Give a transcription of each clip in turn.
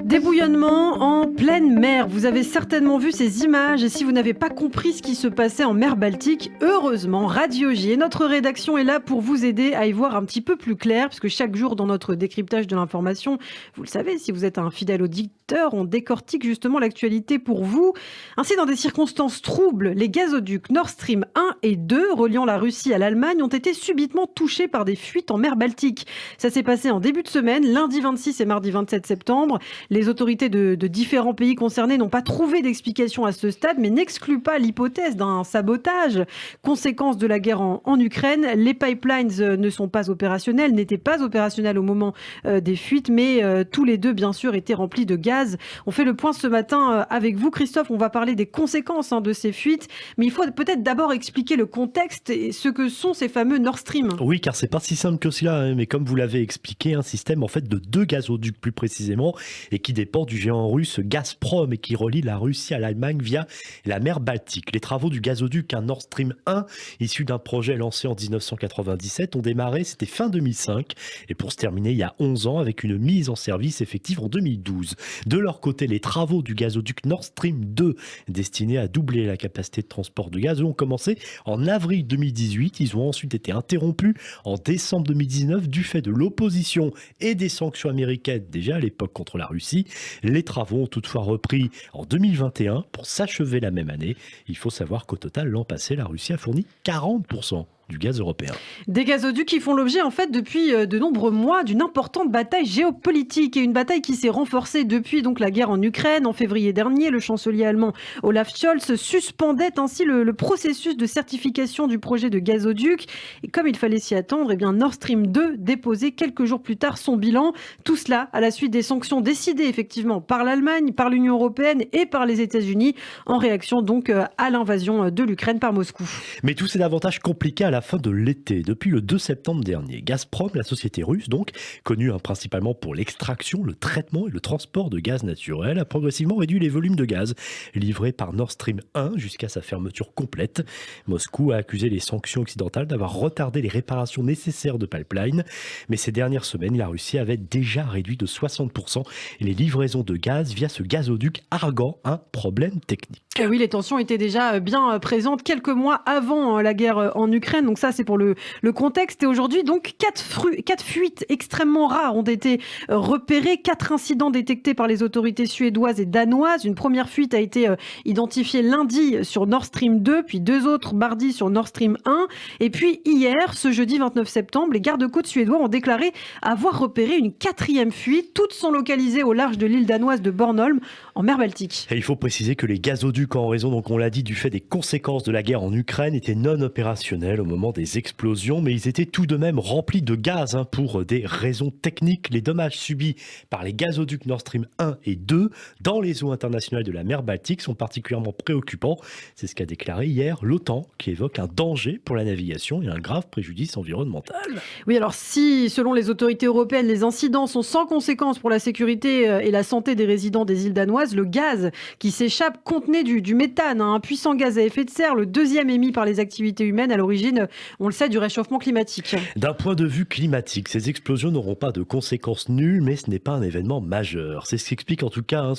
Débouillonnement en pleine mer. Vous avez certainement vu ces images et si vous n'avez pas compris ce qui se passait en mer Baltique, heureusement, Radio J et notre rédaction est là pour vous aider à y voir un petit peu plus clair puisque chaque jour dans notre décryptage de l'information, vous le savez, si vous êtes un fidèle auditeur, on décortique justement l'actualité pour vous. Ainsi, dans des circonstances troubles, les gazoducs Nord Stream 1 et 2 reliant la Russie à l'Allemagne ont été subitement touchés par des fuites en mer Baltique. Ça s'est passé en début de semaine, lundi 26 et mardi 27 septembre. Les autorités de différents pays concernés n'ont pas trouvé d'explication à ce stade, mais n'excluent pas l'hypothèse d'un sabotage. Conséquence de la guerre en Ukraine, les pipelines ne sont pas opérationnels, n'étaient pas opérationnels au moment des fuites, mais tous les deux, bien sûr, étaient remplis de gaz. On fait le point ce matin avec vous, Christophe. On va parler des conséquences de ces fuites, mais il faut peut-être d'abord expliquer le contexte et ce que sont ces fameux Nord Stream. Oui, car c'est pas si simple que cela, mais comme vous l'avez expliqué, un système en fait de 2 gazoducs plus précisément, et qui dépend du géant russe Gazprom et qui relie la Russie à l'Allemagne via la mer Baltique. Les travaux du gazoduc Nord Stream 1, issu d'un projet lancé en 1997, ont démarré, c'était fin 2005, et pour se terminer il y a 11 ans avec une mise en service effective en 2012. De leur côté, les travaux du gazoduc Nord Stream 2, destinés à doubler la capacité de transport de gaz, ont commencé en avril 2018. Ils ont ensuite été interrompus en décembre 2019 du fait de l'opposition et des sanctions américaines déjà à l'époque contre la Russie. Les travaux ont toutefois repris en 2021 pour s'achever la même année. Il faut savoir qu'au total, l'an passé, la Russie a fourni 40% du gaz européen. Des gazoducs qui font l'objet en fait depuis de nombreux mois d'une importante bataille géopolitique et une bataille qui s'est renforcée depuis donc la guerre en Ukraine. En février dernier, le chancelier allemand Olaf Scholz suspendait ainsi le processus de certification du projet de gazoduc et comme il fallait s'y attendre, eh bien Nord Stream 2 déposait quelques jours plus tard son bilan. Tout cela à la suite des sanctions décidées effectivement par l'Allemagne, par l'Union européenne et par les États-Unis en réaction donc à l'invasion de l'Ukraine par Moscou. Mais tout s'est davantage compliqué à la fin de l'été. Depuis le 2 septembre dernier, Gazprom, la société russe donc, connue principalement pour l'extraction, le traitement et le transport de gaz naturel, a progressivement réduit les volumes de gaz livrés par Nord Stream 1 jusqu'à sa fermeture complète. Moscou a accusé les sanctions occidentales d'avoir retardé les réparations nécessaires de pipeline. Mais ces dernières semaines, la Russie avait déjà réduit de 60% les livraisons de gaz via ce gazoduc, arguant un problème technique. Et oui, les tensions étaient déjà bien présentes quelques mois avant la guerre en Ukraine. Donc ça, c'est pour le contexte. Et aujourd'hui, donc, 4 fuites extrêmement rares ont été repérées. 4 incidents détectés par les autorités suédoises et danoises. Une première fuite a été identifiée lundi sur Nord Stream 2, puis 2 autres mardi sur Nord Stream 1. Et puis hier, ce jeudi 29 septembre, les gardes-côtes suédois ont déclaré avoir repéré une 4e fuite. Toutes sont localisées au large de l'île danoise de Bornholm, en mer Baltique. Et il faut préciser que les gazoducs, en raison, donc on l'a dit, du fait des conséquences de la guerre en Ukraine, étaient non opérationnels au moment des explosions, mais ils étaient tout de même remplis de gaz pour des raisons techniques. Les dommages subis par les gazoducs Nord Stream 1 et 2 dans les eaux internationales de la mer Baltique sont particulièrement préoccupants. C'est ce qu'a déclaré hier l'OTAN, qui évoque un danger pour la navigation et un grave préjudice environnemental. Oui, alors si, selon les autorités européennes, les incidents sont sans conséquence pour la sécurité et la santé des résidents des îles danoises, le gaz qui s'échappe contenait du méthane, un puissant gaz à effet de serre, le deuxième émis par les activités humaines à l'origine, on le sait, du réchauffement climatique. D'un point de vue climatique, ces explosions n'auront pas de conséquences nulles, mais ce n'est pas un événement majeur. C'est ce qu'explique en tout cas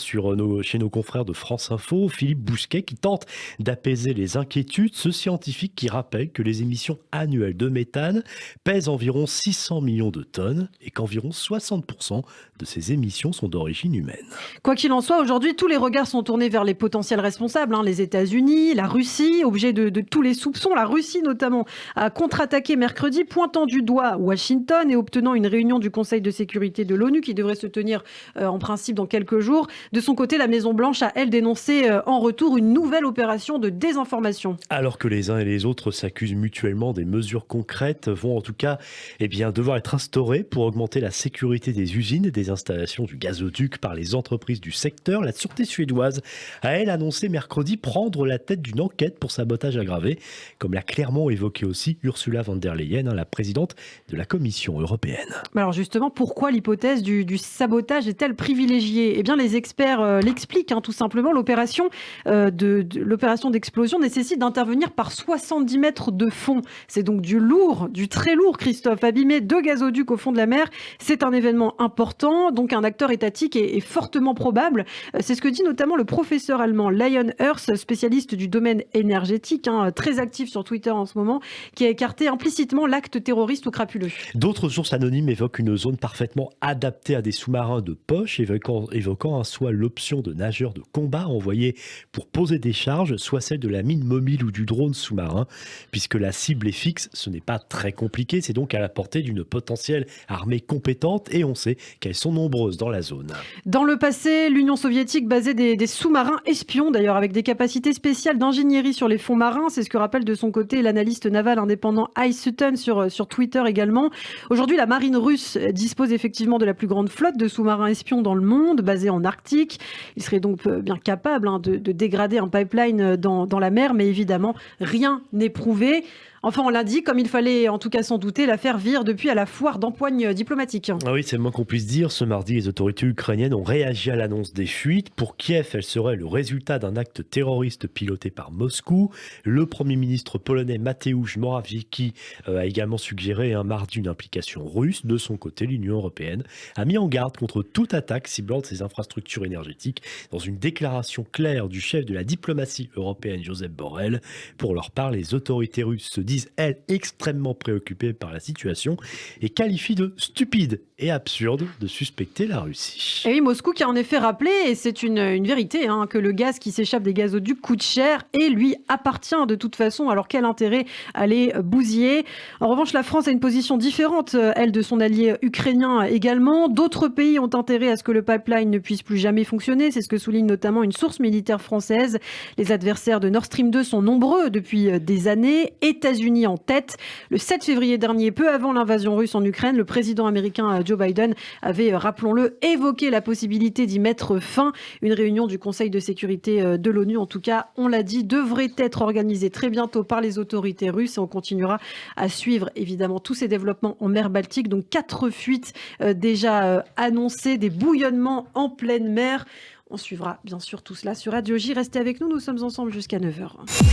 chez nos confrères de France Info, Philippe Bousquet, qui tente d'apaiser les inquiétudes. Ce scientifique qui rappelle que les émissions annuelles de méthane pèsent environ 600 millions de tonnes et qu'environ 60% de ces émissions sont d'origine humaine. Quoi qu'il en soit, aujourd'hui, tous les regards sont tournés vers les potentiels responsables, les États-Unis, la Russie, objet de tous les soupçons. La Russie, notamment, a contre-attaqué mercredi, pointant du doigt Washington et obtenant une réunion du Conseil de sécurité de l'ONU qui devrait se tenir en principe dans quelques jours. De son côté, la Maison-Blanche a, elle, dénoncé en retour une nouvelle opération de désinformation. Alors que les uns et les autres s'accusent mutuellement, des mesures concrètes vont en tout cas devoir être instaurées pour augmenter la sécurité des usines et des installations du gazoduc par les entreprises du secteur. La sûreté suédoise a, elle, annoncé mercredi prendre la tête d'une enquête pour sabotage aggravé, comme l'a clairement évoqué évoqué aussi Ursula von der Leyen, la présidente de la Commission européenne. Alors justement, pourquoi l'hypothèse du sabotage est-elle privilégiée ? Eh bien, les experts l'expliquent, tout simplement. L'opération d'explosion nécessite d'intervenir par 70 mètres de fond. C'est donc du lourd, du très lourd, Christophe. Abîmer 2 gazoducs au fond de la mer, c'est un événement important, donc un acteur étatique est fortement probable. C'est ce que dit notamment le professeur allemand Lion Earth, spécialiste du domaine énergétique, très actif sur Twitter en ce moment, qui a écarté implicitement l'acte terroriste ou crapuleux. D'autres sources anonymes évoquent une zone parfaitement adaptée à des sous-marins de poche, évoquant soit l'option de nageurs de combat envoyés pour poser des charges, soit celle de la mine mobile ou du drone sous-marin. Puisque la cible est fixe, ce n'est pas très compliqué, c'est donc à la portée d'une potentielle armée compétente et on sait qu'elles sont nombreuses dans la zone. Dans le passé, l'Union soviétique basait des sous-marins espions, d'ailleurs avec des capacités spéciales d'ingénierie sur les fonds marins. C'est ce que rappelle de son côté l'analyste naval indépendant Ice Sutton sur Twitter également. Aujourd'hui, la marine russe dispose effectivement de la plus grande flotte de sous-marins espions dans le monde, basée en Arctique. Il serait donc bien capable de dégrader un pipeline dans la mer, mais évidemment, rien n'est prouvé. Enfin, on l'a dit, comme il fallait en tout cas s'en douter, l'affaire vire depuis à la foire d'empoigne diplomatique. Ah oui, c'est le moins qu'on puisse dire. Ce mardi, les autorités ukrainiennes ont réagi à l'annonce des fuites. Pour Kiev, elle serait le résultat d'un acte terroriste piloté par Moscou. Le Premier ministre polonais Mateusz Morawiecki a également suggéré un mardi une implication russe. De son côté, l'Union européenne a mis en garde contre toute attaque ciblant ses infrastructures énergétiques dans une déclaration claire du chef de la diplomatie européenne, Josep Borrell. Pour leur part, les autorités russes se disent, elles, extrêmement préoccupées par la situation et qualifient de stupide et absurde de suspecter la Russie. Et oui, Moscou qui a en effet rappelé, et c'est une vérité, que le gaz qui s'échappe des gazoducs coûte cher et lui appartient de toute façon. Alors quel intérêt à les bousiller ? En revanche, la France a une position différente, elle, de son allié ukrainien également. D'autres pays ont intérêt à ce que le pipeline ne puisse plus jamais fonctionner. C'est ce que souligne notamment une source militaire française. Les adversaires de Nord Stream 2 sont nombreux depuis des années. États-Unis en tête. Le 7 février dernier, peu avant l'invasion russe en Ukraine, le président américain Joe Biden avait, rappelons-le, évoqué la possibilité d'y mettre fin. Une réunion du Conseil de sécurité de l'ONU, en tout cas, on l'a dit, devrait être organisée très bientôt par les autorités russes et on continuera à suivre évidemment tous ces développements en mer Baltique. Donc 4 fuites déjà annoncées, des bouillonnements en pleine mer. On suivra bien sûr tout cela sur Radio J. Restez avec nous, nous sommes ensemble jusqu'à 9h.